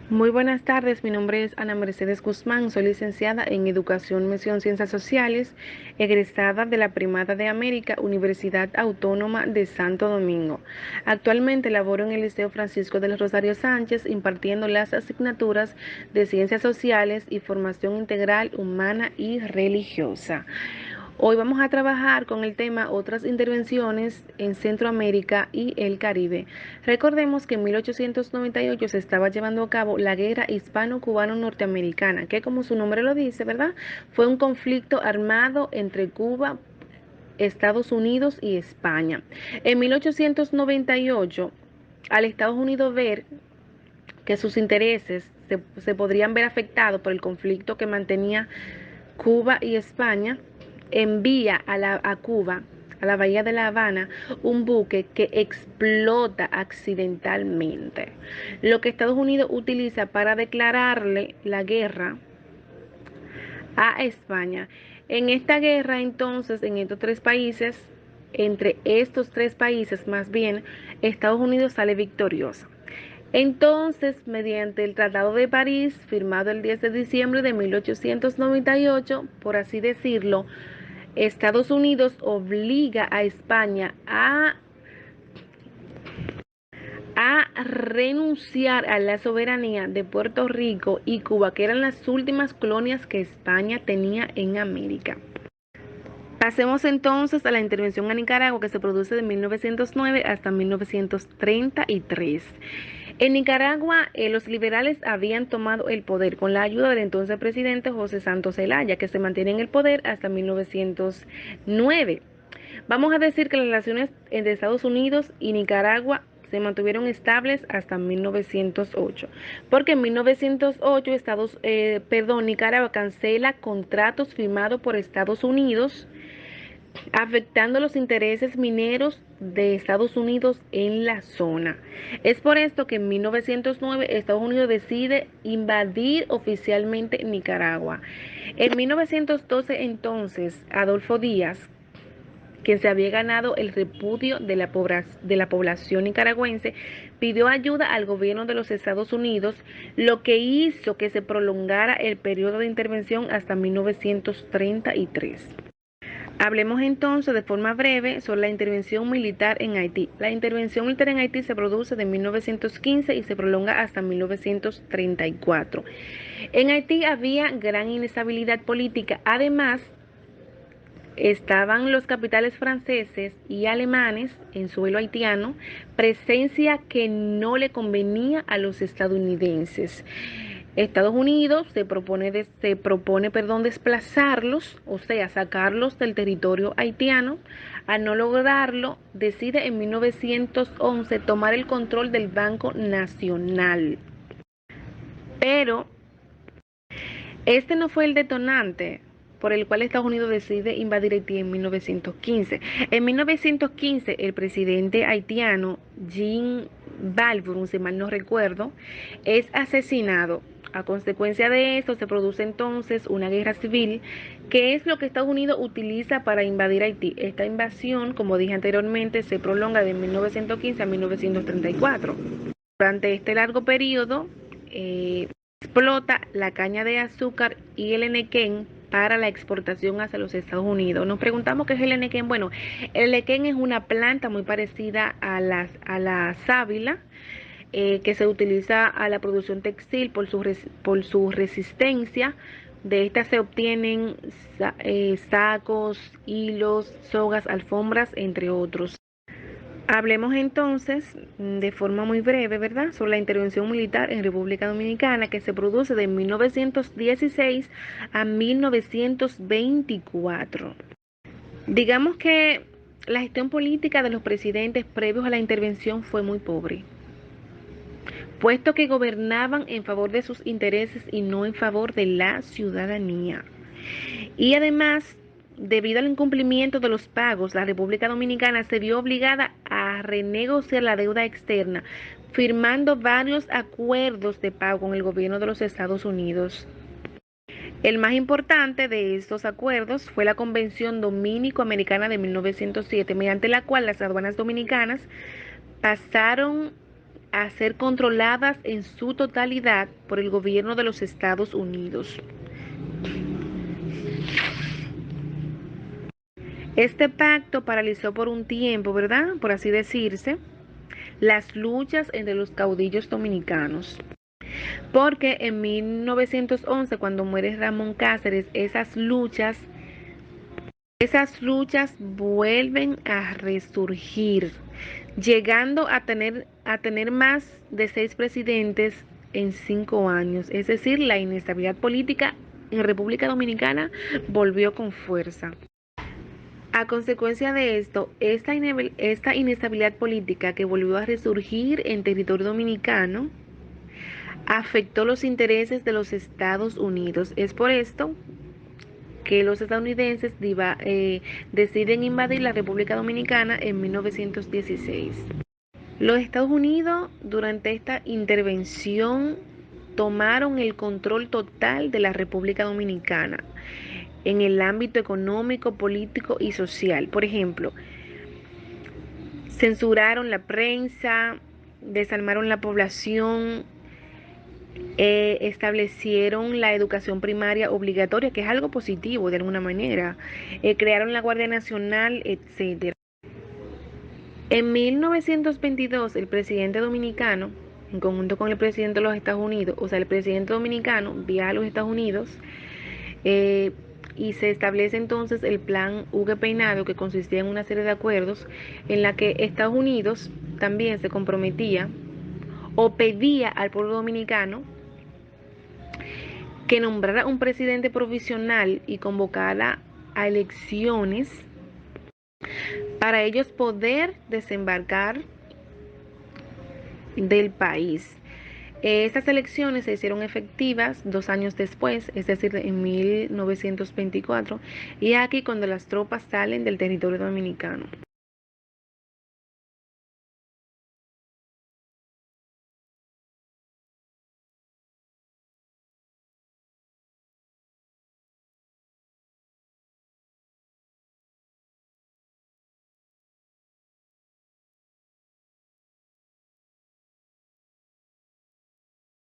Muy buenas tardes, mi nombre es Ana Mercedes Guzmán, soy licenciada en Educación, Mención, Ciencias Sociales, egresada de la Primada de América, Universidad Autónoma de Santo Domingo. Actualmente laboro en el Liceo Francisco del Rosario Sánchez, impartiendo las asignaturas de Ciencias Sociales y Formación Integral Humana y Religiosa. Hoy vamos a trabajar con el tema otras intervenciones en Centroamérica y el Caribe. Recordemos que en 1898 se estaba llevando a cabo la Guerra Hispano-Cubano-Norteamericana, que como su nombre lo dice, ¿verdad? Fue un conflicto armado entre Cuba, Estados Unidos y España. En 1898, al Estados Unidos ver que sus intereses se podrían ver afectados por el conflicto que mantenía Cuba y España, envía a Cuba, a la bahía de La Habana, un buque que explota accidentalmente, lo que Estados Unidos utiliza para declararle la guerra a España. En esta guerra, entonces, en estos tres países, entre estos tres países más bien, Estados Unidos sale victorioso. Entonces, mediante el Tratado de París, firmado el 10 de diciembre de 1898, por así decirlo, Estados Unidos obliga a España a renunciar a la soberanía de Puerto Rico y Cuba, que eran las últimas colonias que España tenía en América. Pasemos entonces a la intervención a Nicaragua, que se produce de 1909 hasta 1933. En Nicaragua, los liberales habían tomado el poder con la ayuda del entonces presidente José Santos Zelaya, que se mantiene en el poder hasta 1909. Vamos a decir que las relaciones entre Estados Unidos y Nicaragua se mantuvieron estables hasta 1908, porque en 1908 Nicaragua cancela contratos firmados por Estados Unidos, afectando los intereses mineros de Estados Unidos en la zona. Es por esto que en 1909 Estados Unidos decide invadir oficialmente Nicaragua. En 1912 entonces Adolfo Díaz, quien se había ganado el repudio de la población nicaragüense, pidió ayuda al gobierno de los Estados Unidos, lo que hizo que se prolongara el periodo de intervención hasta 1933. Hablemos entonces de forma breve sobre la intervención militar en Haití. La intervención militar en Haití se produce de 1915 y se prolonga hasta 1934. En Haití había gran inestabilidad política. Además, estaban los capitales franceses y alemanes en suelo haitiano, presencia que no le convenía a los estadounidenses. Estados Unidos se propone desplazarlos, o sea, sacarlos del territorio haitiano. Al no lograrlo, decide en 1911 tomar el control del Banco Nacional. Pero este no fue el detonante por el cual Estados Unidos decide invadir Haití en 1915. En 1915, el presidente haitiano, Jean Balbrook, si mal no recuerdo, es asesinado. A consecuencia de esto, se produce entonces una guerra civil, que es lo que Estados Unidos utiliza para invadir Haití. Esta invasión, como dije anteriormente, se prolonga de 1915 a 1934. Durante este largo periodo, explota la caña de azúcar y el enequén para la exportación hacia los Estados Unidos. Nos preguntamos qué es el enequén. Bueno, el enequén es una planta muy parecida a la sábila, que se utiliza a la producción textil por su resistencia. De esta se obtienen sacos, hilos, sogas, alfombras, entre otros. Hablemos entonces de forma muy breve, ¿verdad?, sobre la intervención militar en República Dominicana, que se produce de 1916 a 1924. Digamos que la gestión política de los presidentes previos a la intervención fue muy pobre, puesto que gobernaban en favor de sus intereses y no en favor de la ciudadanía. Y además, debido al incumplimiento de los pagos, la República Dominicana se vio obligada a renegociar la deuda externa, firmando varios acuerdos de pago con el gobierno de los Estados Unidos. El más importante de estos acuerdos fue la Convención Dominico-Americana de 1907, mediante la cual las aduanas dominicanas pasaron a ser controladas en su totalidad por el gobierno de los Estados Unidos. Este pacto paralizó por un tiempo, ¿verdad? Por así decirse, las luchas entre los caudillos dominicanos. Porque en 1911, cuando muere Ramón Cáceres, esas luchas vuelven a resurgir, llegando a tener más de 6 presidentes en 5 años. Es decir, la inestabilidad política en República Dominicana volvió con fuerza. A consecuencia de esto, esta inestabilidad política que volvió a resurgir en territorio dominicano afectó los intereses de los Estados Unidos. Es por esto que los estadounidenses deciden invadir la República Dominicana en 1916. Los Estados Unidos, durante esta intervención, tomaron el control total de la República Dominicana en el ámbito económico, político y social. Por ejemplo, censuraron la prensa, desarmaron la población, establecieron la educación primaria obligatoria, que es algo positivo de alguna manera, crearon la Guardia Nacional, etcétera. En 1922, el presidente dominicano, en conjunto con el presidente de los Estados Unidos, o sea, el presidente dominicano viaja a los Estados Unidos, y se establece entonces el plan Hugo Peinado, que consistía en una serie de acuerdos en la que Estados Unidos también se comprometía o pedía al pueblo dominicano que nombrara un presidente provisional y convocara a elecciones para ellos poder desembarcar del país. Estas elecciones se hicieron efectivas 2 años después, es decir, en 1924, y aquí cuando las tropas salen del territorio dominicano.